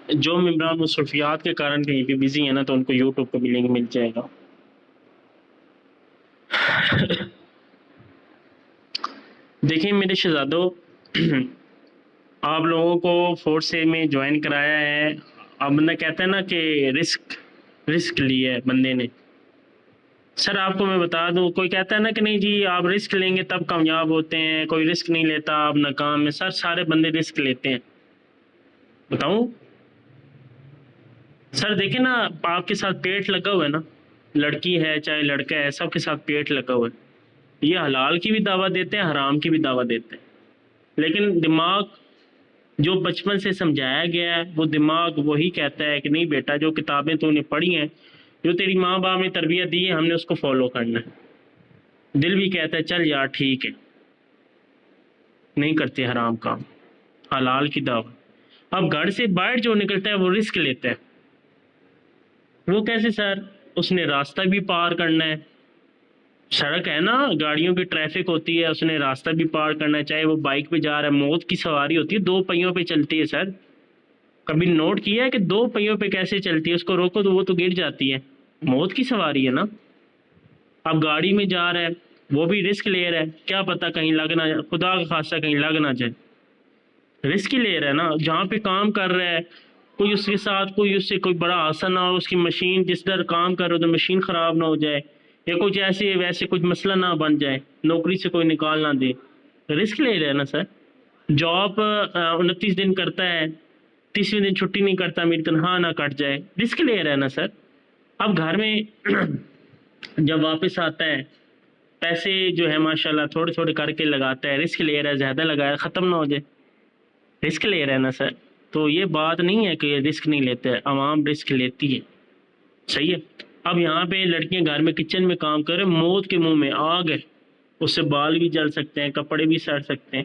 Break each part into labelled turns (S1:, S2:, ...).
S1: جو ممبران مصروفیات کے کارن کہیں بھی بزی ہیں نا تو ان کو یوٹیوب پہ بھی لنک مل جائے گا. دیکھیں میرے شہزادو، آپ لوگوں کو فورس میں جوائن کرایا ہے. اب بندہ کہتا ہے نا کہ رسک لیا ہے بندے نے. سر آپ کو میں بتا دوں، کوئی کہتا ہے نا کہ نہیں جی آپ رسک لیں گے تب کامیاب ہوتے ہیں، کوئی رسک نہیں لیتا آپ ناکام ہے. سر سارے بندے رسک لیتے ہیں. بتاؤں سر، دیکھیں نا آپ کے ساتھ پیٹ لگا ہوا ہے نا، لڑکی ہے چاہے لڑکا ہے، سب کے ساتھ پیٹ لگا ہوا ہے. یہ حلال کی بھی دعوت دیتے ہیں، حرام کی بھی دعوت دیتے ہیں. لیکن دماغ جو بچپن سے سمجھایا گیا ہے وہ دماغ وہی کہتا ہے کہ نہیں بیٹا، جو کتابیں تو نے پڑھی ہیں، جو تیری ماں باپ نے تربیت دی ہے، ہم نے اس کو فالو کرنا ہے. دل بھی کہتا ہے چل یار ٹھیک ہے، نہیں کرتے حرام کام، حلال کی دعوت. اب گھر سے باہر جو نکلتا ہے وہ رسک لیتا ہے. وہ کیسے سر؟ اس نے راستہ بھی پار کرنا ہے، سڑک ہے نا، گاڑیوں کی ٹریفک ہوتی ہے، اس نے راستہ بھی پار کرنا ہے. چاہے وہ بائک پہ جا رہا ہے، موت کی سواری ہوتی ہے، 2 پہیوں پہ چلتی ہے. سر کبھی نوٹ کیا ہے کہ 2 پہیوں پہ کیسے چلتی ہے؟ اس کو روکو تو وہ تو گر جاتی ہے. موت کی سواری ہے نا. اب گاڑی میں جا رہا ہے، وہ بھی رسک لے رہا ہے، کیا پتہ کہیں لگ نہ جائے، خدا کا خاصہ کہیں لگ نہ جائے. رسک ہی لے رہا ہے نا. جہاں پہ کام کر رہا ہے، کوئی اس کے ساتھ کوئی اس سے کوئی بڑا حادثہ نہ ہو، اس کی مشین جس طرح کام کر رہے ہو تو مشین خراب نہ ہو جائے، یا کچھ ایسے ویسے کچھ مسئلہ نہ بن جائے، نوکری سے کوئی نکال نہ دے. رسک لے رہا ہے نا سر. جاب 29 دن کرتا ہے، 30ویں دن چھٹی نہیں کرتا، میری تنخواہ نہ کٹ جائے. رسک لے رہا ہے نا سر. اب گھر میں جب واپس آتا ہے، پیسے جو ہے ماشاءاللہ تھوڑے تھوڑے کر کے لگاتا ہے. رسک لے رہا ہے، زیادہ لگایا ختم نہ ہو جائے. رسک لے رہا ہے نا سر. تو یہ بات نہیں ہے کہ رسک نہیں لیتے، عوام رسک لیتی ہے. صحیح ہے. اب یہاں پہ لڑکیاں گھر میں کچن میں کام کر رہے، موت کے منہ میں آگ ہے، اس سے بال بھی جل سکتے ہیں، کپڑے بھی سڑ سکتے ہیں،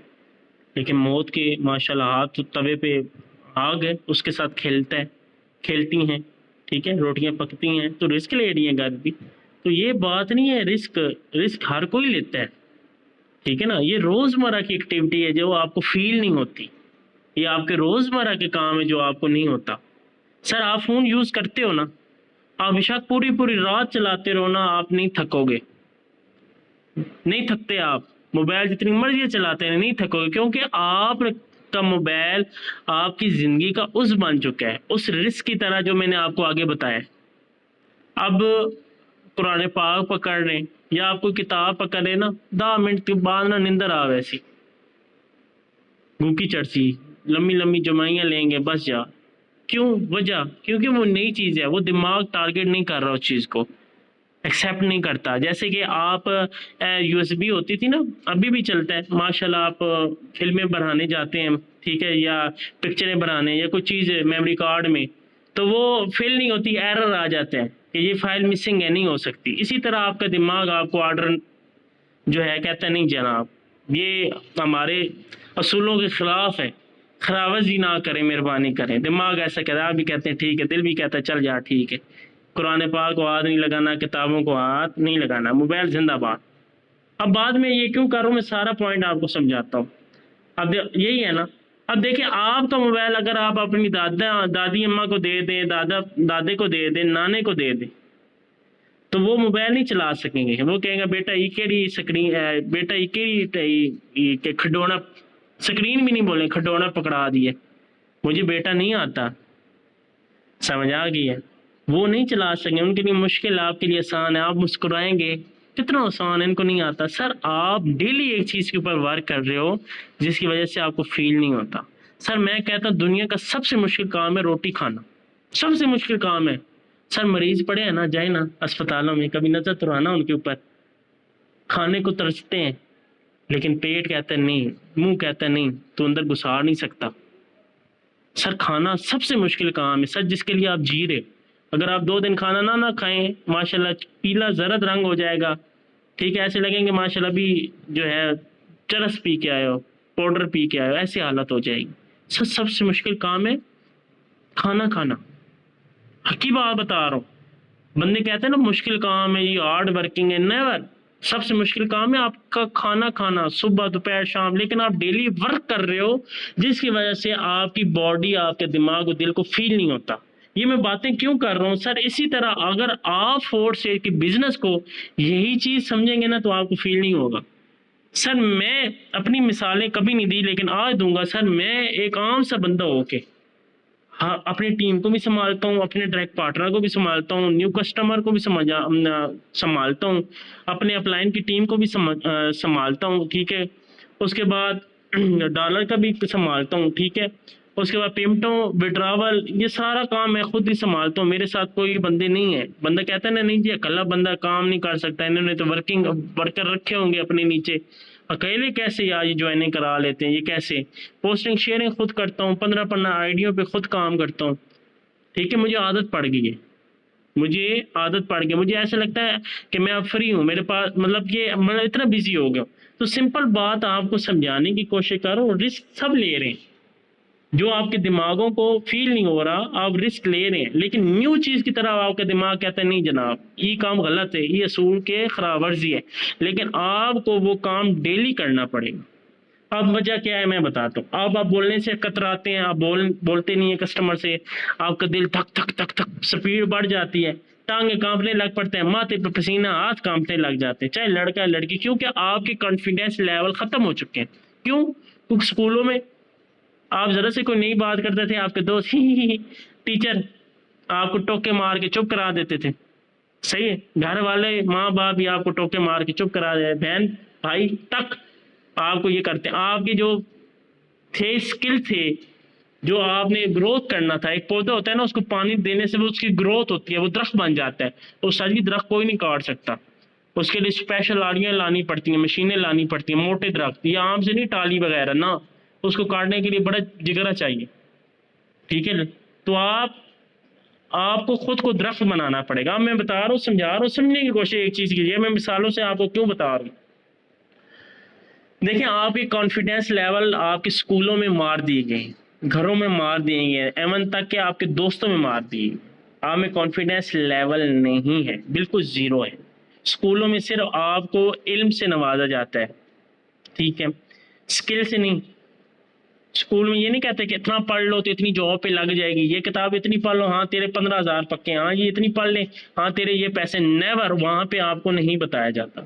S1: لیکن موت کے ماشاءاللہ ہاتھ توے پہ آگ ہے، اس کے ساتھ کھیلتی ہیں. ٹھیک ہے، روٹیاں پکتی ہیں، تو رسک لے رہی ہیں گھر بھی. تو یہ بات نہیں ہے. رسک ہر کوئی لیتا ہے. ٹھیک ہے نا. یہ روزمرہ کی ایکٹیویٹی ہے جو آپ کو فیل نہیں ہوتی. یہ آپ کے روزمرہ کے کام ہے جو آپ کو نہیں ہوتا. سر آپ فون یوز کرتے ہو نا، آپ بشک پوری رات چلاتے رہو نا، آپ نہیں تھکو گے. نہیں تھکتے آپ. موبائل جتنی مرضی چلاتے ہیں نہیں تھکو گے، کیونکہ آپ کا موبائل آپ کی زندگی کا عضو بن چکا ہے، اس رسک کی طرح جو میں نے آپ کو آگے بتایا. اب قرآن پاک پکڑ رہے یا آپ کو کتاب پکڑ رہے نا، 10 منٹ کے بعد نا نندر آ ویسی بھوکی چڑسی، لمبی لمبی جمائیاں لیں گے بس جا. کیوں؟ وجہ کیونکہ وہ نئی چیز ہے، وہ دماغ ٹارگیٹ نہیں کر رہا اس چیز کو، ایکسیپٹ نہیں کرتا. جیسے کہ آپ یو ایس بی ہوتی تھی نا، ابھی بھی چلتا ہے ماشاءاللہ. آپ فلمیں بنانے جاتے ہیں، ٹھیک ہے، یا پکچریں بنانے یا کوئی چیز میموری کارڈ میں، تو وہ فل نہیں ہوتی، ایرر آ جاتے ہیں کہ یہ فائل مسنگ ہے، نہیں ہو سکتی. اسی طرح آپ کا دماغ آپ کو آرڈر جو ہے کہتا ہے نہیں جناب، یہ ہمارے اصولوں کے خلاف ہے، خراوزی نہ کریں، مہربانی کریں. دماغ ایسا کہتا ہے، آپ بھی کہتے ہیں ٹھیک ہے، دل بھی کہتا ہے چل جا ٹھیک ہے. قرآن پاک کو ہاتھ نہیں لگانا، کتابوں کو ہاتھ نہیں لگانا، موبائل زندہ باد. اب بعد میں یہ کیوں کر رہا ہوں میں، سارا پوائنٹ آپ کو سمجھاتا ہوں. اب یہی ہے نا. اب دیکھیں آپ کا موبائل اگر آپ اپنی دادی اماں کو دے دیں، دادے کو دے دیں، نانے کو دے دیں، تو وہ موبائل نہیں چلا سکیں گے. وہ کہیں گے بیٹا یہ کیڑی سکرین ہے، بیٹا یہ کیڑی کھڈونا، سکرین بھی نہیں بولیں، کھڈونا پکڑا دیے، مجھے بیٹا نہیں آتا. سمجھ آ گئی ہے؟ وہ نہیں چلا سکیں، ان کے لیے مشکل، آپ کے لیے آسان ہے. آپ مسکرائیں گے کتنا آسان ہے، ان کو نہیں آتا. سر آپ ڈیلی ایک چیز کے اوپر ورک کر رہے ہو جس کی وجہ سے آپ کو فیل نہیں ہوتا. سر میں کہتا ہوں دنیا کا سب سے مشکل کام ہے روٹی کھانا، سب سے مشکل کام ہے. سر مریض پڑے ہیں نا، جائے نا اسپتالوں میں، کبھی نظر تو آنا ان کے اوپر، کھانے کو ترستے ہیں لیکن پیٹ کہتا ہے نہیں، منہ کہتا ہے نہیں، تو اندر گسار نہیں سکتا. سر کھانا سب سے مشکل کام ہے سر، جس کے لیے آپ جی رہے. اگر آپ 2 دن کھانا نہ کھائیں، ماشاءاللہ پیلا زرد رنگ ہو جائے گا، ٹھیک ہے، ایسے لگیں گے ماشاءاللہ بھی جو ہے چرس پی کے آئے ہو، پاؤڈر پی کے آئے ہو، ایسی حالت ہو جائے گی. سر سب سے مشکل کام ہے کھانا کھانا. حقیقی بات بتا رہا ہوں. بندے کہتے ہیں نا مشکل کام ہے، یہ ہارڈ ورکنگ ہے، نیور. سب سے مشکل کام ہے آپ کا کھانا کھانا صبح دوپہر شام، لیکن آپ ڈیلی ورک کر رہے ہو جس کی وجہ سے آپ کی باڈی، آپ کے دماغ اور دل کو فیل نہیں ہوتا۔ یہ میں باتیں کیوں کر رہا ہوں سر؟ اسی طرح اگر آپ فورس سے کہ بزنس کو یہی چیز سمجھیں گے نا تو آپ کو فیل نہیں ہوگا۔ سر میں اپنی مثالیں کبھی نہیں دی لیکن آج دوں گا۔ سر میں ایک عام سا بندہ ہو کے ہاں اپنی ٹیم کو بھی سنبھالتا ہوں، اپنے ڈائریکٹ پارٹنر کو بھی سنبھالتا ہوں، نیو کسٹمر کو بھی سنبھالتا ہوں، اپنے اپلائن کی ٹیم کو بھی سنبھالتا ہوں، ٹھیک ہے۔ اس کے بعد ڈالر کا بھی سنبھالتا ہوں، ٹھیک ہے۔ اس کے بعد پیمنٹوں، وڈراول، یہ سارا کام میں خود ہی سنبھالتا ہوں، میرے ساتھ کوئی بندے نہیں ہے۔ بندہ کہتا ہے نا نہیں جی اکیلا بندہ کام نہیں کر سکتا، انہوں نے تو ورکر رکھے ہوں گے اپنے نیچے، اکیلے کیسے یار یہ جوائننگ کرا لیتے ہیں، یہ کیسے؟ پوسٹنگ شیئرنگ خود کرتا ہوں، 15 آئیڈیوں پہ خود کام کرتا ہوں، ٹھیک ہے۔ مجھے عادت پڑ گئی ہے، مجھے ایسا لگتا ہے کہ میں اب فری ہوں، میرے پاس مطلب کہ میں اتنا بزی ہو گیا ہوں۔ تو سمپل بات آپ کو سمجھانے کی کوشش کرو، رسک سب لے رہے ہیں، جو آپ کے دماغوں کو فیل نہیں ہو رہا آپ رسک لے رہے ہیں، لیکن نیو چیز کی طرح آپ کا دماغ کہتا ہے نہیں جناب یہ کام غلط ہے، یہ اصول کے خلاف ورزی ہے، لیکن آپ کو وہ کام ڈیلی کرنا پڑے گا۔ اب وجہ کیا ہے میں بتاتا ہوں۔ آپ بولنے سے کتراتے ہیں، آپ بولتے نہیں ہیں کسٹمر سے، آپ کا دل دھک دھک دھک دھک سپیڈ بڑھ جاتی ہے، ٹانگیں کانپنے لگ پڑتے ہیں، ماتھے پہ پسینہ، ہاتھ کانپنے لگ جاتے ہیں، چاہے لڑکا ہے لڑکی، کیونکہ آپ کے کانفیڈینس لیول ختم ہو چکے ہیں۔ کیوں؟ کیونکہ اسکولوں میں آپ ذرا سے کوئی نئی بات کرتے تھے، آپ کے دوست ٹیچر آپ کو ٹوکے مار کے چپ کرا دیتے تھے، صحیح ہے۔ گھر والے ماں باپ بھی آپ کو ٹوکے مار کے چپ کرا دیتے، بہن بھائی تک آپ کو یہ کرتے ہیں۔ آپ کے جو تھے اسکل تھے، جو آپ نے گروتھ کرنا تھا، ایک پودا ہوتا ہے نا اس کو پانی دینے سے وہ اس کی گروتھ ہوتی ہے، وہ درخت بن جاتا ہے، اس ساری درخت کوئی نہیں کاٹ سکتا، اس کے لیے اسپیشل آڑیاں لانی پڑتی ہیں، مشینیں لانی پڑتی ہیں، موٹے درخت، یہ عام سے نہیں ٹالی وغیرہ نا، اس کو کاٹنے کے لیے بڑا جگرا چاہیے، ٹھیک ہے۔ تو آپ کو خود کو درخت بنانا پڑے گا۔ میں بتا رہا ہوں، سمجھا رہا ہوں، سمجھنے کی کوشش ایک چیز کیجیے، میں مثالوں سے آپ کو کیوں بتا رہا ہوں۔ دیکھیں آپ کی کانفیڈینس لیول آپ کے اسکولوں میں مار دیے گئے، گھروں میں مار دیے گئے، ایون تک کہ آپ کے دوستوں میں مار دیے گئے۔ آپ میں کانفیڈینس لیول نہیں ہے، بالکل زیرو ہے۔ اسکولوں میں صرف آپ کو علم سے نوازا جاتا ہے، ٹھیک ہے، اسکل سے نہیں۔ اسکول میں یہ نہیں کہتے کہ اتنا پڑھ لو تو اتنی جاب پہ لگ جائے گی، یہ کتاب اتنی پڑھ لو ہاں تیرے 15,000 پکے، ہاں یہ اتنی پڑھ لے ہاں تیرے یہ پیسے، نیور، وہاں پہ آپ کو نہیں بتایا جاتا۔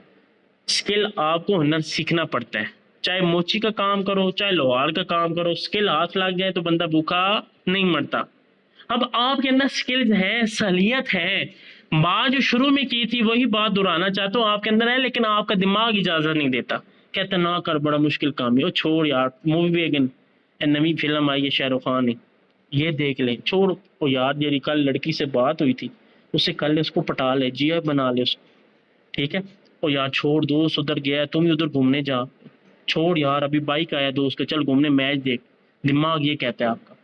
S1: اسکل آپ کو ہنر سیکھنا پڑتا ہے، چاہے موچی کا کام کرو چاہے لوہار کا کام کرو، اسکل ہاتھ لگ جائے تو بندہ بھوکا نہیں مرتا۔ اب آپ کے اندر اسکلز ہے، صلاحیت ہے، بات جو شروع میں کی تھی وہی بات دہرانا چاہتا ہوں، آپ کے اندر ہے لیکن آپ کا دماغ اجازت نہیں دیتا، کہتا نہ کر بڑا مشکل کام ہے، چھوڑ یار، مووی ویگن نئی فلم آئی ہے شاہ رخ خان نے، یہ دیکھ لیں، چھوڑ وہ یار، میری کل لڑکی سے بات ہوئی تھی، اس سے کل اس کو پٹا لے، جی بنا لے اس کو، ٹھیک ہے۔ او یار چھوڑ، دوست ادھر گیا ہے، تم ہی ادھر گھومنے جا، چھوڑ یار ابھی بائک آیا دوست کا، چل گھومنے، میچ دیکھ، دماغ یہ کہتا ہے آپ کا۔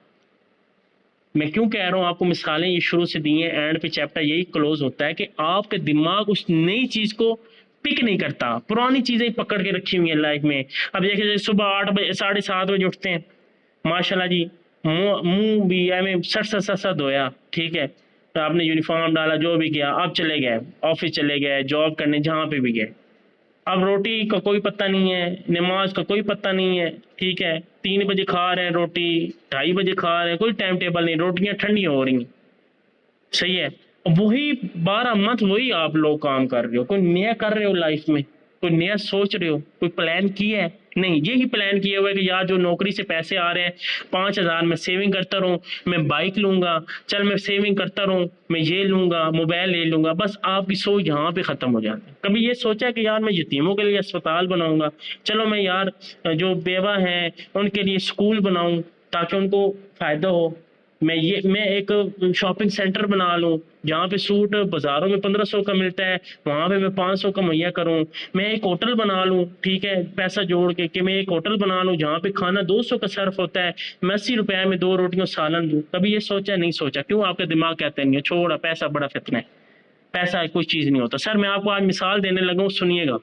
S1: میں کیوں کہہ رہا ہوں آپ کو مثالیں یہ شروع سے دی ہیں، اینڈ پہ چیپٹر یہی کلوز ہوتا ہے کہ آپ کا دماغ اس نئی چیز کو پک نہیں کرتا، پرانی چیزیں پکڑ کے رکھی ہوئی ہیں لائف میں۔ اب دیکھیں صبح 8 بجے 7:30 بجے اٹھتے ہیں، ماشاءاللہ جی، منہ بھی میں سر دھویا، ٹھیک ہے، تو آپ نے یونیفارم ڈالا، جو بھی کیا، آپ چلے گئے آفس، چلے گئے جاب کرنے، جہاں پہ بھی گئے، اب روٹی کا کوئی پتہ نہیں ہے، نماز کا کوئی پتہ نہیں ہے، ٹھیک ہے، 3 بجے کھا رہے ہیں روٹی، 2:30 بجے کھا رہے ہیں، کوئی ٹائم ٹیبل نہیں، روٹیاں ٹھنڈی ہو رہی ہیں، صحیح ہے، وہی 12 منتھ وہی آپ لوگ کام کر رہے ہو، کوئی نیا کر رہے ہو لائف میں، کوئی نیا سوچ رہے ہو، کوئی پلان کیا ہے؟ نہیں، یہی پلان کیا ہوا ہے کہ یار جو نوکری سے پیسے آ رہے ہیں 5,000 میں سیونگ کرتا رہوں، میں بائک لوں گا، چل میں سیونگ کرتا رہوں، میں یہ لوں گا، موبائل لے لوں گا، بس آپ کی سوچ یہاں پہ ختم ہو جاتی ہے۔ کبھی یہ سوچا کہ یار میں یتیموں کے لیے اسپتال بناؤں گا، چلو میں یار جو بیوہ ہیں ان کے لیے اسکول بناؤں تاکہ ان کو فائدہ ہو، میں ایک شاپنگ سینٹر بنا لوں جہاں پہ سوٹ بازاروں میں 1500 کا ملتا ہے، وہاں پہ میں 500 کا مہیا کروں، میں ایک ہوٹل بنا لوں، ٹھیک ہے، پیسہ جوڑ کے کہ میں ایک ہوٹل بنا لوں جہاں پہ کھانا 200 کا صرف ہوتا ہے، میں 80 روپے میں 2 روٹیوں سالن دوں۔ کبھی یہ سوچا؟ نہیں سوچا۔ کیوں؟ آپ کا دماغ کہتا نہیں ہے چھوڑا، پیسہ بڑا فتنہ ہے، پیسہ کوئی چیز نہیں ہوتا۔ سر میں آپ کو آج مثال دینے لگا ہوں، سنیے گا۔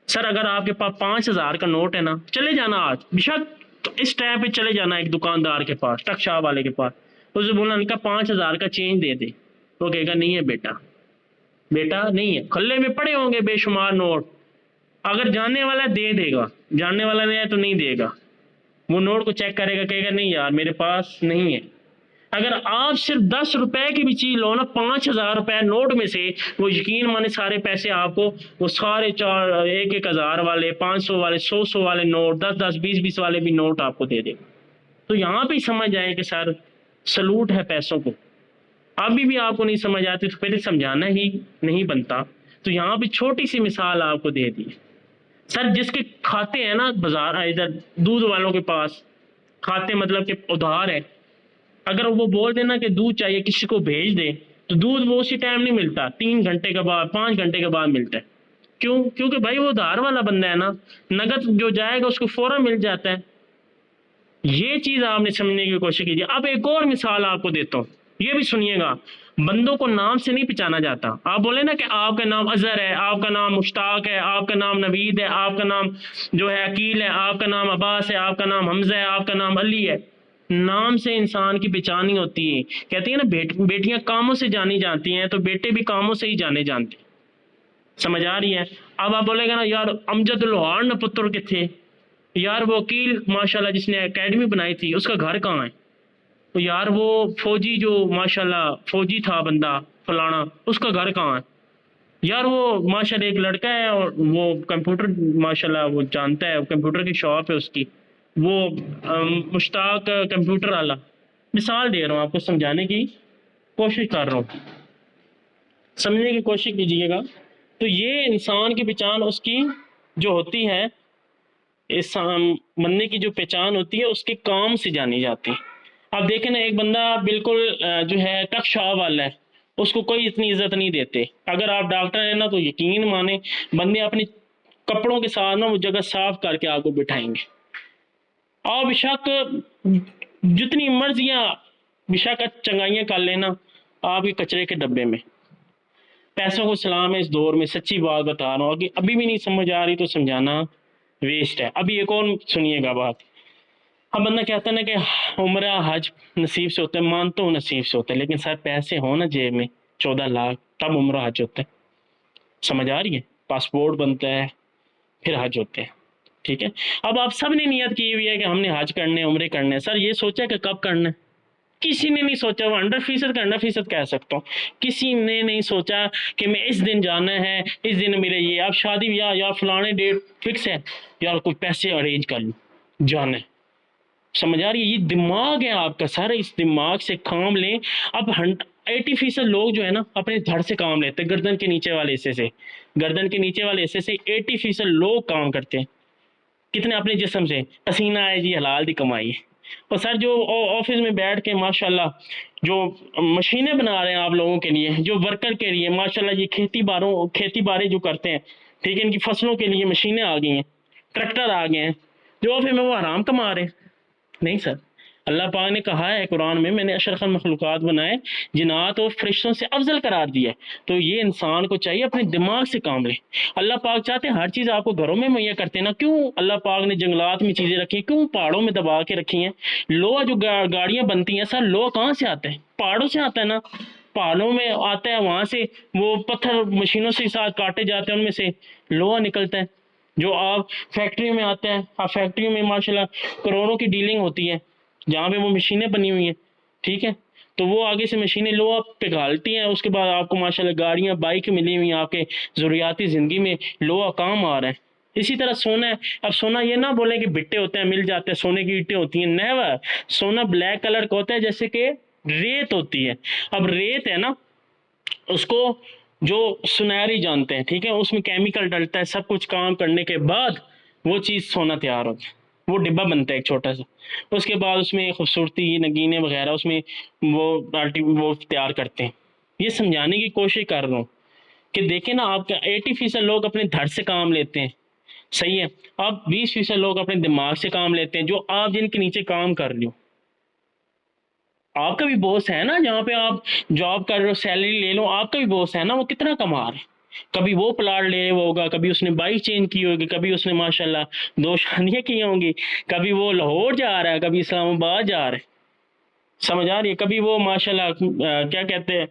S1: سر اگر آپ کے پاس 5,000 کا نوٹ ہے نا، چلے جانا آج بشک تو اس ٹائم پہ چلے جانا ایک دکاندار کے پاس، ٹک شاہ والے کے پاس، اسے بولنا ان کا 5,000 کا چینج دے دے، وہ کہے گا نہیں ہے بیٹا، بیٹا نہیں ہے، کھلے میں پڑے ہوں گے بے شمار نوٹ، اگر جاننے والا دے دے گا، جاننے والا نہیں ہے تو نہیں دے گا، وہ نوٹ کو چیک کرے گا، کہے گا نہیں یار میرے پاس نہیں ہے۔ اگر آپ صرف 10 روپے کی بھی چیز لو نا، 5,000 روپے نوٹ میں سے، وہ یقین مانے سارے پیسے آپ کو، وہ سارے 1,000 والے، 500 والے، 100 والے نوٹ، 10 20 والے بھی نوٹ آپ کو دے دے گا۔ تو یہاں پہ سمجھ جائے کہ سر سلوٹ ہے پیسوں کو، ابھی بھی آپ کو نہیں سمجھ آتی تو پھر سمجھانا ہی نہیں بنتا۔ تو یہاں پہ چھوٹی سی مثال آپ کو دے دی سر، جس کے کھاتے ہیں نا بازار ادھر دودھ والوں کے پاس، کھاتے مطلب کہ ادھار ہے، اگر وہ بول دینا کہ دودھ چاہیے کسی کو بھیج دے تو دودھ وہ اسی ٹائم نہیں ملتا، 3 گھنٹے کے بعد، 5 گھنٹے کے بعد ملتا ہے۔ کیوں؟ کیونکہ بھائی وہ ادھار والا بندہ ہے نا، نقد جو جائے گا اس کو فوراً مل جاتا ہے۔ یہ چیز آپ نے سمجھنے کی کوشش کیجیے۔ اب ایک اور مثال آپ کو دیتا ہوں، یہ بھی سنیے گا۔ بندوں کو نام سے نہیں پہچانا جاتا۔ آپ بولے نا کہ آپ کا نام اظہر ہے، آپ کا نام مشتاق ہے، آپ کا نام نوید ہے، آپ کا نام جو ہے عقیل ہے، آپ کا نام عباس ہے، آپ کا نام حمزہ ہے، آپ کا نام علی ہے۔ نام سے انسان کی پہچان نہیں ہوتی ہے۔ کہتے ہیں نا بیٹیاں کاموں سے جانی جاتی ہیں، تو بیٹے بھی کاموں سے ہی جانے جانتے ہیں۔ سمجھ آ رہی ہے؟ اب آپ بولے گا نا یار امجد لوہار نہ پتر کے تھے، یار وہ وکیل ماشاءاللہ جس نے اکیڈمی بنائی تھی اس کا گھر کہاں ہے؟ تو یار وہ فوجی جو ماشاءاللہ فوجی تھا بندہ فلانا، اس کا گھر کہاں ہے؟ یار وہ ماشاءاللہ ایک لڑکا ہے اور وہ کمپیوٹر ماشاءاللہ وہ جانتا ہے، کمپیوٹر کی شاپ ہے اس کی، وہ مشتاق کمپیوٹر والا۔ مثال دے رہا ہوں آپ کو، سمجھانے کی کوشش کر رہا ہوں، سمجھنے کی کوشش کیجیے گا۔ تو یہ انسان کی پہچان اس کی جو ہوتی ہے، اس بندے کی جو پہچان ہوتی ہے اس کے کام سے جانی جاتی ہے۔ اب دیکھیں نا، ایک بندہ بالکل جو ہے ٹک شاپ والا ہے، اس کو کوئی اتنی عزت نہیں دیتے۔ اگر آپ ڈاکٹر ہیں نا تو یقین مانے بندے اپنے کپڑوں کے ساتھ نا وہ جگہ صاف کر کے آپ کو بٹھائیں گے۔ آپ بشک جتنی مرضیاں بشک چنگائیاں کر لینا، آپ کے کچرے کے ڈبے میں۔ پیسوں کو سلام ہے اس دور میں، سچی بات بتا رہا ہوں، کہ ابھی بھی نہیں سمجھ آ رہی تو سمجھانا ویسٹ ہے۔ ابھی ایک اور سنیے گا بات۔ اب بندہ کہتا ہے نا کہ عمرہ حج نصیب سے ہوتا ہے، مانتا ہوں نصیب سے ہوتا ہے، لیکن سر پیسے ہو نا جیب میں 14 لاکھ تب عمرہ حج ہوتا ہے۔ سمجھ آ رہی ہے؟ پاسپورٹ بنتا ہے پھر حج ہوتے ہیں، ٹھیک ہے؟ اب آپ سب نے نیت کی ہوئی ہے کہ ہم نے حج کرنے، عمرے کرنے، سر یہ سوچا کہ کب کرنا ہے؟ کسی نے نہیں سوچا۔ وہ 100% کا 100% کہہ سکتا ہوں، کسی نے نہیں سوچا کہ میں اس دن جانا ہے، اس دن میرے یہ اب شادی یا فلانے ڈیٹ فکس ہے، یار کوئی پیسے ارینج کر لوں جانا ہے۔ سمجھ آ رہی ہے؟ یہ دماغ ہے آپ کا سر، اس دماغ سے کام لیں۔ اب 80% لوگ جو ہے نا اپنے دھڑ سے کام لیتے ہیں، گردن کے نیچے والے حصے سے، گردن کے نیچے والے حصے سے 80% لوگ کام کرتے ہیں۔ کتنے؟ اپنے جسم سے پسینہ آئے جی حلال دی کمائی ہے۔ اور سر جو آفس میں بیٹھ کے ماشاءاللہ جو مشینیں بنا رہے ہیں آپ لوگوں کے لیے، جو ورکر کے لیے ماشاءاللہ یہ کھیتی باڑی جو کرتے ہیں، ٹھیک ہے، ان کی فصلوں کے لیے مشینیں آ گئی ہیں، ٹریکٹر آ گئے ہیں، جو آفس میں وہ حرام کما رہے ہیں؟ نہیں سر، اللہ پاک نے کہا ہے قرآن میں نے اشرف المخلوقات بنائے، جنات اور فرشتوں سے افضل قرار دیا ہے۔ تو یہ انسان کو چاہیے اپنے دماغ سے کام لے۔ اللہ پاک چاہتے ہیں ہر چیز آپ کو گھروں میں مہیا کرتے ہیں نا، کیوں اللہ پاک نے جنگلات میں چیزیں رکھی ہیں، کیوں پہاڑوں میں دبا کے رکھی ہیں؟ لوہا جو گاڑیاں بنتی ہیں سر، لوہا کہاں سے آتا ہے؟ پہاڑوں سے آتا ہے نا، پہاڑوں میں آتا ہے، وہاں سے وہ پتھر مشینوں سے ساتھ کاٹے جاتے ہیں، ان میں سے لوہا نکلتا ہے، جو آپ فیکٹریوں میں آتا ہے۔ آپ فیکٹریوں میں ماشاءاللہ کروڑوں کی ڈیلنگ ہوتی ہے، جہاں پہ وہ مشینیں بنی ہوئی ہیں، ٹھیک ہے، تو وہ آگے سے مشینیں لوہا پگھالتی ہیں، اس کے بعد آپ کو ماشاءاللہ گاڑیاں بائک ملی ہوئی ہیں، آپ کے ضروریاتی زندگی میں لوہا کام آ رہا ہے۔ اسی طرح سونا ہے۔ اب سونا یہ نہ بولیں کہ بٹے ہوتے ہیں مل جاتے ہیں، سونے کی اینٹیں ہوتی ہیں، نیور۔ سونا بلیک کلر کا ہوتا ہے، جیسے کہ ریت ہوتی ہے۔ اب ریت ہے نا، اس کو جو سنہری جانتے ہیں، ٹھیک ہے، اس میں کیمیکل ڈلتا ہے، سب کچھ کام کرنے کے بعد وہ چیز سونا تیار ہوتا ہے، وہ ڈبہ بنتا ہے ایک چھوٹا سا، اس کے بعد اس میں خوبصورتی نگینے وغیرہ اس میں وہ تیار کرتے ہیں۔ یہ سمجھانے کی کوشش کر رہا ہوں کہ دیکھیں نا، آپ کا 80% لوگ اپنے دھڑ سے کام لیتے ہیں، صحیح ہے، آپ 20% لوگ اپنے دماغ سے کام لیتے ہیں، جو آپ جن کے نیچے کام کر رہے ہو۔ آپ کا بھی باس ہے نا، جہاں پہ آپ جاب کر رہے ہو، سیلری لے لو، آپ کا بھی باس ہے نا، وہ کتنا کما رہے ہیں؟ کبھی وہ پلاٹ لے وہ ہوگا، کبھی اس نے بائک چینج کی ہوگی، کبھی اس نے ماشاءاللہ 2 شادیاں کی ہوں گی، کبھی وہ لاہور جا رہا ہے، کبھی اسلام آباد جا رہا ہے، سمجھ آ رہی ہے، کبھی وہ ماشاءاللہ کیا کہتے ہیں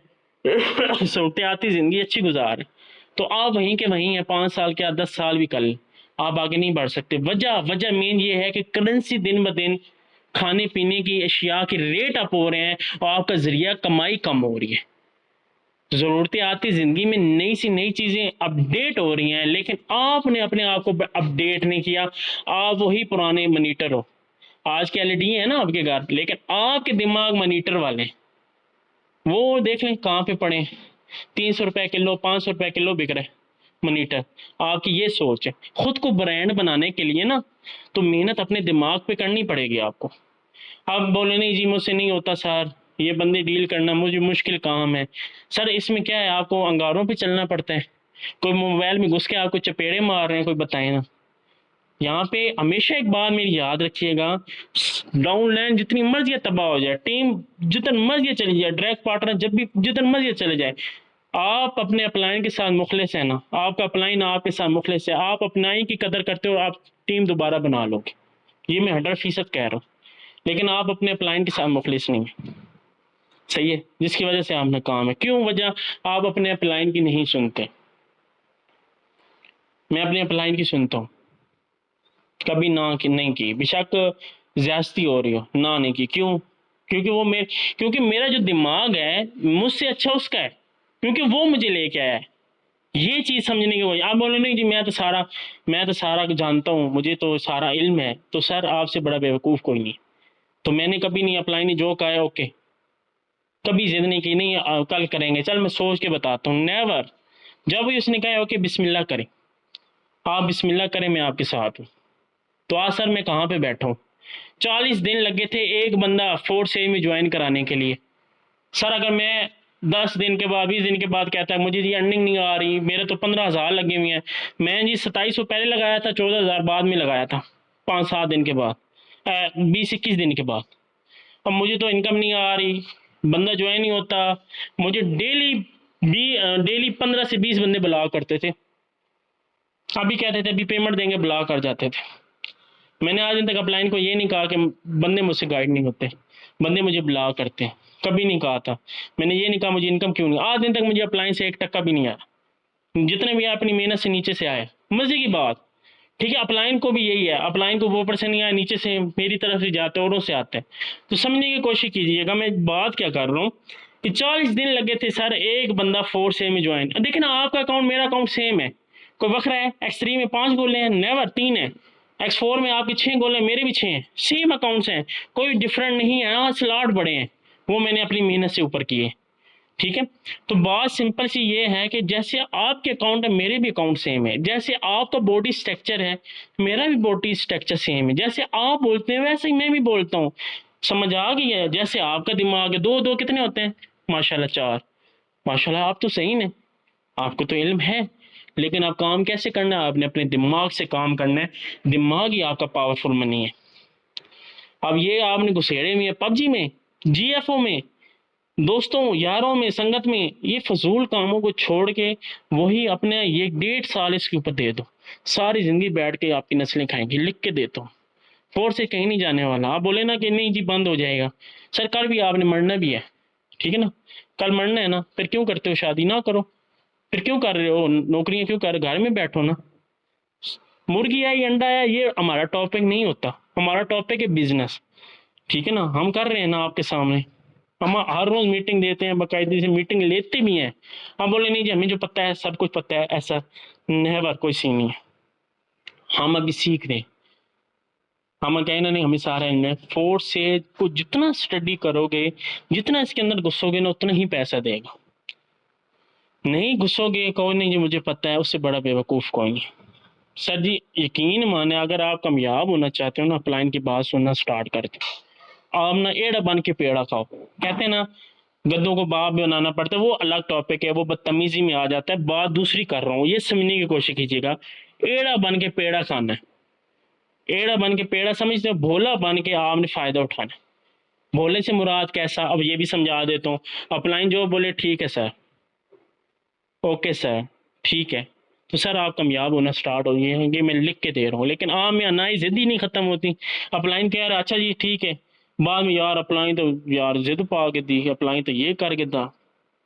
S1: صورت آتی زندگی اچھی گزاریں تو آپ وہیں کے وہیں ہیں، 5 سال کیا 10 سال بھی کر لیں، آپ آگے نہیں بڑھ سکتے۔ وجہ مین یہ ہے کہ کرنسی دن بدن کھانے پینے کی اشیاء کے ریٹ اپ ہو رہے ہیں اور آپ کا ذریعہ کمائی کم ہو رہی ہے۔ ضرورتیں آتی زندگی میں نئی سی نئی چیزیں اپڈیٹ ہو رہی ہیں، لیکن آپ نے اپنے آپ کو اپڈیٹ نہیں کیا، آپ وہی پرانے منیٹر ہو۔ آج کے LED ہیں نا آپ کے گھر، لیکن آپ کے دماغ منیٹر والے ہیں۔ وہ دیکھ لیں کہاں پہ پڑے، 300 روپے کلو 500 روپے کلو بک رہے منیٹر۔ آپ کی یہ سوچ ہے۔ خود کو برانڈ بنانے کے لیے نا تو محنت اپنے دماغ پہ کرنی پڑے گی آپ کو۔ آپ بولے نہیں جی مجھ سے نہیں ہوتا سر، یہ بندے ڈیل کرنا مجھے مشکل کام ہے۔ سر اس میں کیا ہے، آپ کو انگاروں پہ چلنا پڑتا ہے، کوئی موبائل میں گھس کے آپ کو چپیڑے مار رہے ہیں، کوئی بتائے نا۔ یہاں پہ ہمیشہ ایک بات میری یاد رکھیے گا، ڈاؤن لائن جتنی مرضی تباہ ہو جائے، ٹیم جتن مرضی چلی جائے، ڈائریکٹ پارٹنر جب بھی جتن مرضی چلے جائے، آپ اپنے اپلائن کے ساتھ مخلص ہیں نا، آپ کا اپلائن آپ کے ساتھ مخلص ہے، آپ اپلائن کی قدر کرتے ہو، آپ ٹیم دوبارہ بنا لو گے، یہ میں 100% کہہ رہا ہوں۔ لیکن آپ اپنے اپلائن کے ساتھ مخلص نہیں ہیں، صحیح ہے، جس کی وجہ سے آپ ناکام ہے۔ کیوں وجہ؟ آپ اپنے اپلائن کی نہیں سنتے۔ میں اپنے اپلائن کی سنتا ہوں، کبھی نہ نہیں کی، بے شک زیادتی ہو رہی ہو، نہ نہیں کی۔ کیوں؟ کیونکہ میرا جو دماغ ہے مجھ سے اچھا اس کا ہے، کیونکہ وہ مجھے لے کے آیا ہے۔ یہ چیز سمجھنے کی وجہ، آپ بولو نہیں جی میں تو سارا جانتا ہوں، مجھے تو سارا علم ہے، تو سر آپ سے بڑا بیوقوف کوئی نہیں۔ تو میں نے کبھی نہیں اپلائی نہیں، جو کہا ہے اوکے، کبھی ضد نہیں کی، نہیں کل کریں گے، چل میں سوچ کے بتاتا ہوں، نیور۔ جب بھی اس نے کہا اوکے بسم اللہ کریں، آپ بسم اللہ کریں، میں آپ کے ساتھ ہوں۔ تو آج سر میں کہاں پہ بیٹھا ہوں، 40 دن لگے تھے ایک بندہ 4 میں جوائن کرانے کے لیے۔ سر اگر میں 10 دن کے بعد 20 دن کے بعد کہتا ہے مجھے یہ ارننگ نہیں آ رہی، میرے تو 15,000 لگے ہوئے ہیں، میں جی 2700 پہلے لگایا تھا، 14,000 بعد میں لگایا تھا، 5-7 دن کے بعد، 20-21 دن کے بعد، اب مجھے تو انکم نہیں آ رہی، بندہ جوائن نہیں ہوتا، مجھے ڈیلی 15 سے 20 بندے بلاک کرتے تھے، ابھی کہتے تھے ابھی پیمنٹ دیں گے، بلاک کر جاتے تھے۔ میں نے آج دن تک اپلائن کو یہ نہیں کہا کہ بندے مجھ سے گائیڈ نہیں ہوتے، بندے مجھے بلاک کرتے ہیں، کبھی نہیں کہا تھا۔ میں نے یہ نہیں کہا مجھے انکم کیوں نہیں، آج دن تک مجھے اپلائن سے 1 ٹکا بھی نہیں آیا، جتنے بھی اپنی محنت سے نیچے سے آئے، مزے کی بات، ٹھیک ہے۔ اپلائن کو بھی یہی ہے، اپلائن کو وہ پرسن نہیں آیا نیچے سے، میری طرف سے جاتے ہیں، اوروں سے آتے ہیں۔ تو سمجھنے کی کوشش کیجیے گا میں بات کیا کر رہا ہوں، کہ 40 دن لگے تھے سر ایک بندہ 4 میں جوائن۔ دیکھیں نا آپ کا اکاؤنٹ میرا اکاؤنٹ سیم ہے، کوئی وقت ہے، X3 میں 5 گولے ہیں، نیور 3 ہیں، X4 میں آپ کے 6 گول ہیں، میرے بھی 6 ہیں، سیم اکاؤنٹس ہیں، کوئی ڈفرینٹ نہیں ہے۔ ہاں سلاٹ بڑے ہیں، وہ میں نے اپنی محنت سے اوپر کیے، ٹھیک ہے۔ تو بات سمپل سی یہ ہے کہ جیسے آپ کے اکاؤنٹ ہے میرے بھی اکاؤنٹ سیم ہے، جیسے آپ کا باڈی سٹرکچر ہے میرا بھی باڈی سٹرکچر سیم ہے، جیسے آپ بولتے ہیں ویسے ہی میں بھی بولتا ہوں، سمجھ آ گئی ہے؟ جیسے آپ کا دماغ ہے، 2 کتنے ہوتے ہیں؟ ماشاءاللہ 4، ماشاءاللہ آپ تو صحیح نے، آپ کو تو علم ہے، لیکن آپ کام کیسے کرنا ہے؟ آپ نے اپنے دماغ سے کام کرنا ہے، دماغ ہی آپ کا پاورفل منی ہے۔ اب یہ آپ نے گھسیڑے میں PUBG میں، GFO میں، دوستوں یاروں میں، سنگت میں، یہ فضول کاموں کو چھوڑ کے وہی اپنے 1-1.5 سال اس کے اوپر دے دو، ساری زندگی بیٹھ کے آپ کی نسلیں کھائیں گی، لکھ کے دیتا ہوں، فور سے کہیں نہیں جانے والا۔ آپ بولے نا کہ نہیں جی بند ہو جائے گا، سر کل بھی آپ نے مرنا بھی ہے، ٹھیک ہے نا، کل مرنا ہے نا، پھر کیوں کرتے ہو شادی؟ نہ کرو، پھر کیوں کر رہے ہو نوکریاں، کیوں کر رہے ہو؟ گھر میں بیٹھو نا۔ مرغی آئی انڈا آیا یہ ہمارا ٹاپک نہیں ہوتا، ہمارا ٹاپک ہے بزنس، ٹھیک ہے نا، ہم کر رہے ہیں نا آپ کے سامنے، ہم ہر روز میٹنگ دیتے ہیں، باقاعدگی سے میٹنگ لیتے بھی ہیں۔ ہم بولے نہیں جی ہمیں جو پتہ ہے سب کچھ پتہ ہے، ایسا نیور کوئی سین نہیں ہے، ہم ابھی سیکھ رہے ہیں، ہم کہنا نہیں ہمیں سارا علم ہے۔ فورس سے کو جتنا اسٹڈی کرو گے، جتنا اس کے اندر گھسو گے نا، اتنا ہی پیسہ دے گا، نہیں گھسو گے کوئی نہیں جی مجھے پتہ ہے، اس سے بڑا بیوقوف کوئی نہیں۔ سر جی یقین مانے اگر آپ کامیاب ہونا چاہتے ہو نا، اپلائن کی بات سننا سٹارٹ کر کے آپ نا ایڑا بن کے پیڑا کھاؤ، کہتے ہیں نا گدوں کو باپ بنانا پڑتا ہے، وہ الگ ٹاپک ہے، وہ بدتمیزی میں آ جاتا ہے، بات دوسری کر رہا ہوں، یہ سمجھنے کی کوشش کیجیے گا۔ ایڑا بن کے پیڑا کھانا ہے، ایڑا بن کے پیڑا سمجھتے ہو، بھولا بن کے آپ نے فائدہ اٹھانا ہے۔ بھولے سے مراد کیسا؟ اب یہ بھی سمجھا دیتا ہوں، اپلائن جو بولے ٹھیک ہے سر، اوکے سر، ٹھیک ہے، تو سر آپ کامیاب ہونا سٹارٹ ہو گئے ہیں، یہ میں لکھ کے دے رہا ہوں، لیکن عام میں انائی ضد ہی نہیں ختم ہوتی۔ اپلائن کہہ رہا اچھا جی ٹھیک ہے، بعد میں یار اپلائن تو یار ضد پا کے دی، اپلائن تو یہ کر کے دا،